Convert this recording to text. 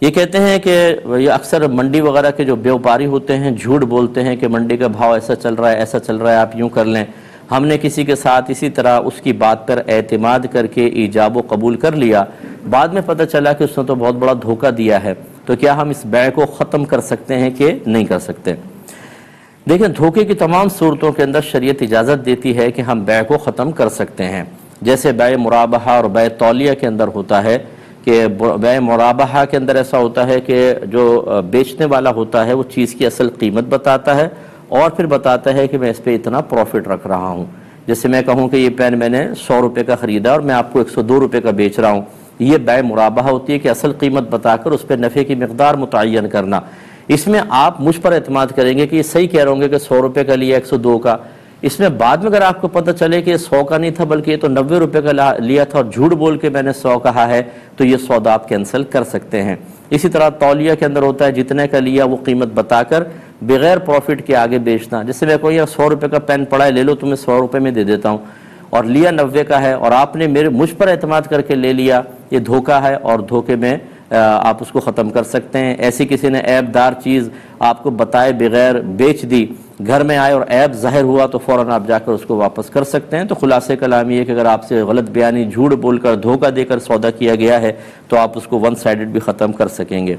یہ کہتے ہیں کہ یہ اکثر منڈی وغیرہ کے جو بیوپاری ہوتے ہیں جھوٹ بولتے ہیں کہ منڈی کا بھاؤ ایسا چل رہا ہے ایسا چل رہا ہے، آپ یوں کر لیں۔ ہم نے کسی کے ساتھ اسی طرح اس کی بات پر اعتماد کر کے ایجاب و قبول کر لیا، بعد میں پتہ چلا کہ اس نے تو بہت بڑا دھوکہ دیا ہے، تو کیا ہم اس بیع کو ختم کر سکتے ہیں کہ نہیں کر سکتے؟ دیکھیں، دھوکے کی تمام صورتوں کے اندر شریعت اجازت دیتی ہے کہ ہم بیع کو ختم کر سکتے ہیں، جیسے بیع مرابحہ اور بیع تولیہ کے اندر ہوتا ہے کہ بیع مرابحہ کے اندر ایسا ہوتا ہے کہ جو بیچنے والا ہوتا ہے وہ چیز کی اصل قیمت بتاتا ہے اور پھر بتاتا ہے کہ میں اس پہ اتنا پروفٹ رکھ رہا ہوں۔ جیسے میں کہوں کہ یہ پین میں نے 100 روپے کا خریدا اور میں آپ کو 102 روپے کا بیچ رہا ہوں، یہ بیع مرابحہ ہوتی ہے کہ اصل قیمت بتا کر اس پہ نفع کی مقدار متعین کرنا۔ اس میں آپ مجھ پر اعتماد کریں گے کہ یہ صحیح کہہ رہے ہوں گے کہ 100 روپے کا لیا 102 کا، اس میں بعد میں اگر آپ کو پتہ چلے کہ یہ 100 کا نہیں تھا بلکہ یہ تو 90 روپے کا لیا تھا اور جھوٹ بول کے میں نے 100 کہا ہے، تو یہ سودا آپ کینسل کر سکتے ہیں۔ اسی طرح تولیہ کے اندر ہوتا ہے جتنے کا لیا وہ قیمت بتا کر بغیر پروفٹ کے آگے بیچنا۔ جیسے میں کہوں یار 100 روپے کا پین پڑا ہے لے لو، تمہیں 100 روپے میں دے دیتا ہوں، اور لیا 90 کا ہے اور آپ نے مجھ پر اعتماد کر کے لے لیا، یہ دھوکہ ہے اور دھوکے میں آپ اس کو ختم کر سکتے ہیں۔ ایسی کسی نے عیب دار چیز آپ کو بتائے بغیر بیچ دی، گھر میں آئے اور عیب ظاہر ہوا تو فوراً آپ جا کر اس کو واپس کر سکتے ہیں۔ تو خلاصہ کلام یہ ہے کہ اگر آپ سے غلط بیانی، جھوٹ بول کر، دھوکہ دے کر سودا کیا گیا ہے تو آپ اس کو ون سائیڈڈ بھی ختم کر سکیں گے۔